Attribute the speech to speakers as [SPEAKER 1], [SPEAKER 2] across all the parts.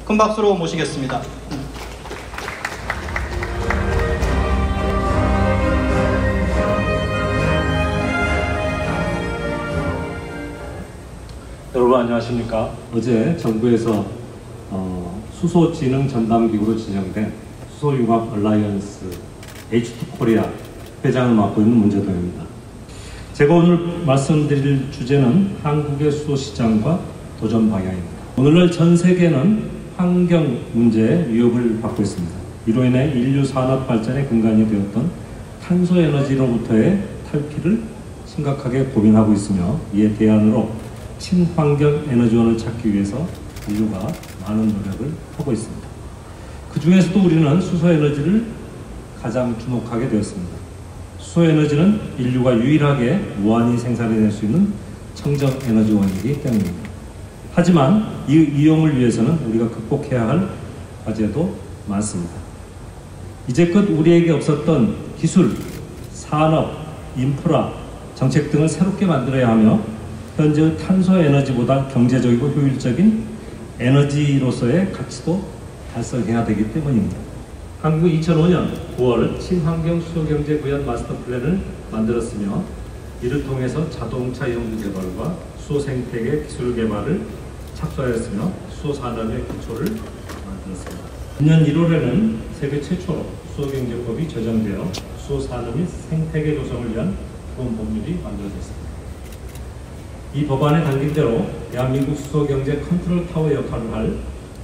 [SPEAKER 1] 큰 박수로 모시겠습니다.
[SPEAKER 2] 여러분 안녕하십니까. 어제 정부에서 수소진흥 전담기구로 지정된 수소융합 얼라이언스 H2코리아 회장을 맡고 있는 문재동입니다. 제가 오늘 말씀드릴 주제는 한국의 수소시장과 도전 방향입니다. 오늘날 전 세계는 환경 문제에 위협을 받고 있습니다. 이로 인해 인류 산업 발전의 근간이 되었던 탄소에너지로부터의 탈피를 심각하게 고민하고 있으며 이에 대안으로 친환경 에너지원을 찾기 위해서 인류가 많은 노력을 하고 있습니다. 그 중에서도 우리는 수소에너지를 가장 주목하게 되었습니다. 수소에너지는 인류가 유일하게 무한히 생산해낼 수 있는 청정에너지원이기 때문입니다. 하지만 이 이용을 위해서는 우리가 극복해야 할 과제도 많습니다. 이제껏 우리에게 없었던 기술, 산업, 인프라, 정책 등을 새롭게 만들어야 하며 현재의 탄소에너지보다 경제적이고 효율적인 에너지로서의 가치도 달성해야 되기 때문입니다. 한국은 2005년 9월 친환경 수소경제 구현 마스터 플랜을 만들었으며 이를 통해서 자동차 연구 개발과 수소 생태계 기술 개발을 착수하였으며 수소 산업의 기초를 만들었습니다. 금년 1월에는 세계 최초로 수소경제법이 제정되어 수소 산업 및 생태계 조성을 위한 기본 법률이 만들어졌습니다. 이 법안에 담긴 대로 대한민국 수소경제 컨트롤 타워 역할을 할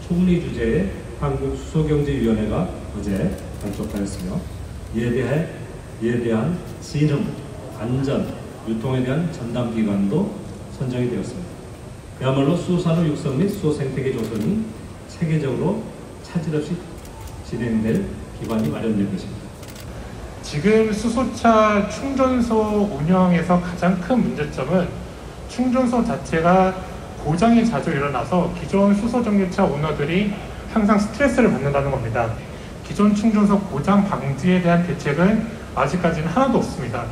[SPEAKER 2] 총리 주재의 한국수소경제위원회가 어제 발족하였으며 이에 대한 진흥, 안전, 유통에 대한 전담기관도 선정이 되었습니다. 그야말로 수소산업 육성 및 수소생태계 조성이 세계적으로 차질 없이 진행될 기반이 마련될 것입니다.
[SPEAKER 3] 지금 수소차 충전소 운영에서 가장 큰 문제점은 충전소 자체가 고장이 자주 일어나서 기존 수소전기차 오너들이 항상 스트레스를 받는다는 겁니다. 기존 충전소 고장 방지에 대한 대책은 아직까지는 하나도 없습니다.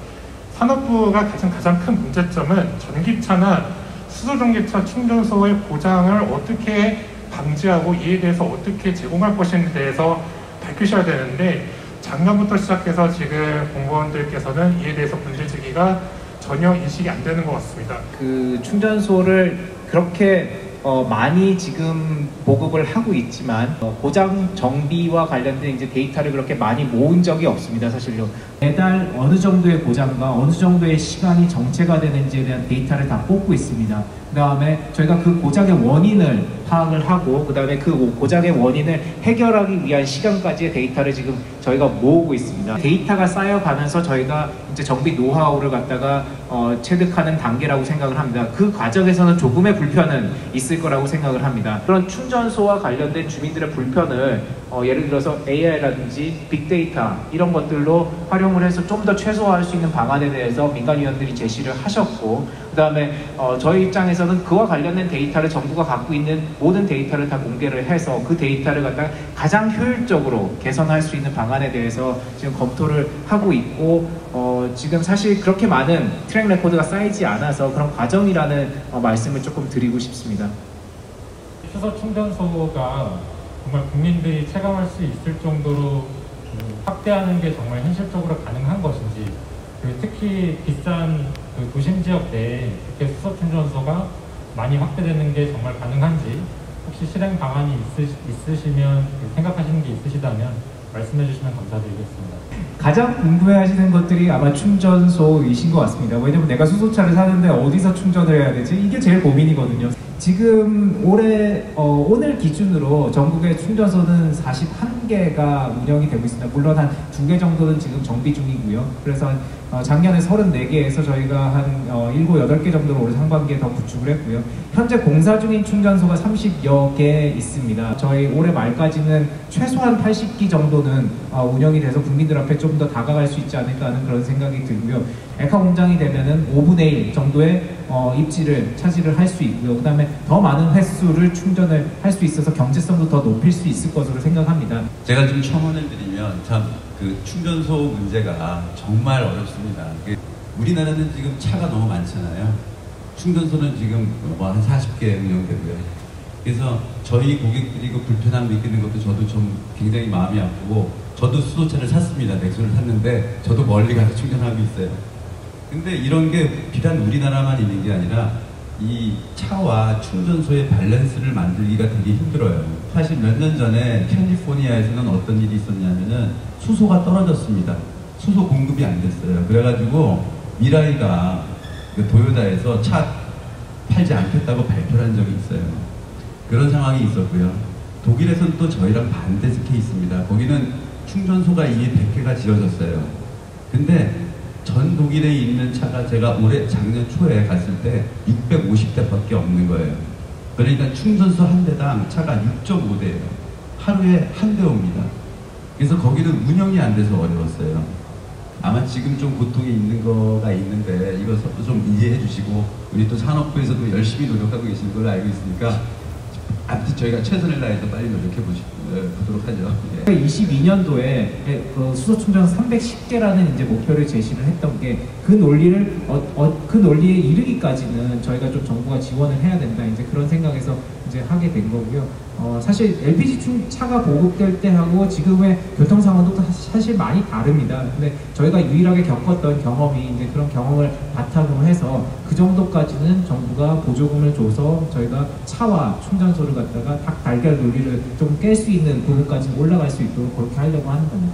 [SPEAKER 3] 산업부가 가장 큰 문제점은 전기차나 수소전기차 충전소의 고장을 어떻게 방지하고 이에 대해서 어떻게 제공할 것인지에 대해서 밝히셔야 되는데 작년부터 시작해서 지금 공무원들께서는 이에 대해서 문제제기가 전혀 인식이 안 되는 것 같습니다.
[SPEAKER 4] 그 충전소를 그렇게 많이 지금 보급을 하고 있지만 고장 정비와 관련된 이제 데이터를 그렇게 많이 모은 적이 없습니다. 사실요. 매달 어느 정도의 고장과 어느 정도의 시간이 정체가 되는지에 대한 데이터를 다 뽑고 있습니다. 그 다음에 저희가 그 고장의 원인을 파악을 하고 그 다음에 그 고장의 원인을 해결하기 위한 시간까지의 데이터를 지금 저희가 모으고 있습니다. 데이터가 쌓여가면서 저희가 이제 정비 노하우를 갖다가 체득하는 단계라고 생각을 합니다. 그 과정에서는 조금의 불편은 있을 거라고 생각을 합니다. 그런 충전소와 관련된 주민들의 불편을 예를 들어서 AI라든지 빅데이터 이런 것들로 활용을 해서 좀 더 최소화할 수 있는 방안에 대해서 민간위원들이 제시를 하셨고 그 다음에 저희 입장에서는 그와 관련된 데이터를 정부가 갖고 있는 모든 데이터를 다 공개를 해서 그 데이터를 갖다가 가장 효율적으로 개선할 수 있는 방안에 대해서 지금 검토를 하고 있고 지금 사실 그렇게 많은 트랙 레코드가 쌓이지 않아서 그런 과정이라는 말씀을 조금 드리고 싶습니다.
[SPEAKER 5] 수소 충전소가 정말 국민들이 체감할 수 있을 정도로 확대하는 게 정말 현실적으로 가능한 것인지, 그리고 특히 비싼 그 도심 지역 내에 이렇게 수소 충전소가 많이 확대되는 게 정말 가능한지 혹시 실행 방안이 있으시면 생각하시는 게 있으시다면 말씀해 주시면 감사드리겠습니다.
[SPEAKER 6] 가장 궁금해하시는 것들이 아마 충전소이신 것 같습니다. 왜냐면 내가 수소차를 사는데 어디서 충전을 해야 되지? 이게 제일 고민이거든요. 지금 오늘 기준으로 전국의 충전소는 41개가 운영이 되고 있습니다. 물론 한 2개 정도는 지금 정비 중이고요. 그래서 작년에 34개에서 저희가 한 7, 8개 정도로 올해 상반기에 더 구축을 했고요. 현재 공사 중인 충전소가 30여 개 있습니다. 저희 올해 말까지는 최소한 80기 정도는 운영이 돼서 국민들 앞에 좀 더 다가갈 수 있지 않을까 하는 그런 생각이 들고요. 에카 공장이 되면은 5분의 1 정도의 입지를 차지를 할 수 있고요. 그 다음에 더 많은 횟수를 충전을 할 수 있어서 경제성도 더 높일 수 있을 것으로 생각합니다.
[SPEAKER 7] 제가 좀 첨언을 드리면 참 그 충전소 문제가 정말 어렵습니다. 우리나라는 지금 차가 너무 많잖아요. 충전소는 지금 뭐 한 40개 운영되고요. 그래서 저희 고객들이 그 불편함 느끼는 것도 저도 좀 굉장히 마음이 아프고, 저도 수소차를 샀습니다. 넥소를 샀는데 저도 멀리 가서 충전하고 있어요. 근데 이런 게 비단 우리나라만 있는 게 아니라 이 차와 충전소의 밸런스를 만들기가 되게 힘들어요. 사실 몇 년 전에 캘리포니아에서는 어떤 일이 있었냐면은 수소가 떨어졌습니다. 수소 공급이 안 됐어요. 그래가지고 미라이가 그 도요다에서 차 팔지 않겠다고 발표를 한 적이 있어요. 그런 상황이 있었고요. 독일에서는 또 저희랑 반대 케이스입니다. 거기는 충전소가 이미 100개가 지어졌어요. 근데 전 독일에 있는 차가 제가 작년 초에 갔을 때 650대밖에 없는 거예요. 그러니까 충전소 한 대당 차가 6.5대예요. 하루에 한 대 옵니다. 그래서 거기는 운영이 안 돼서 어려웠어요. 아마 지금 좀 고통이 있는 거가 있는데 이거 좀 이해해 주시고, 우리 또 산업부에서도 열심히 노력하고 계시는 걸로 알고 있으니까 아무튼 저희가 최선을 다해서 빨리 노력해 보도록 하죠. 예.
[SPEAKER 6] 22년도에 그 수소 충전 310개라는 이제 목표를 제시를 했던 게 그 논리를 그 논리에 이르기까지는 저희가 좀 정부가 지원을 해야 된다, 이제 그런 생각에서 이제 하게 된 거고요. 사실 LPG 차가 보급될 때하고 지금의 교통 상황도 사실 많이 다릅니다. 근데 저희가 유일하게 겪었던 경험이 이제 그런 경험을 바탕으로 해서 그 정도까지는 정부가 보조금을 줘서 저희가 차와 충전소를 갖다가 닭 달걀 논리를 좀 깰 수 있는 부분까지 올라갈 수 있도록 그렇게 하려고 하는 겁니다.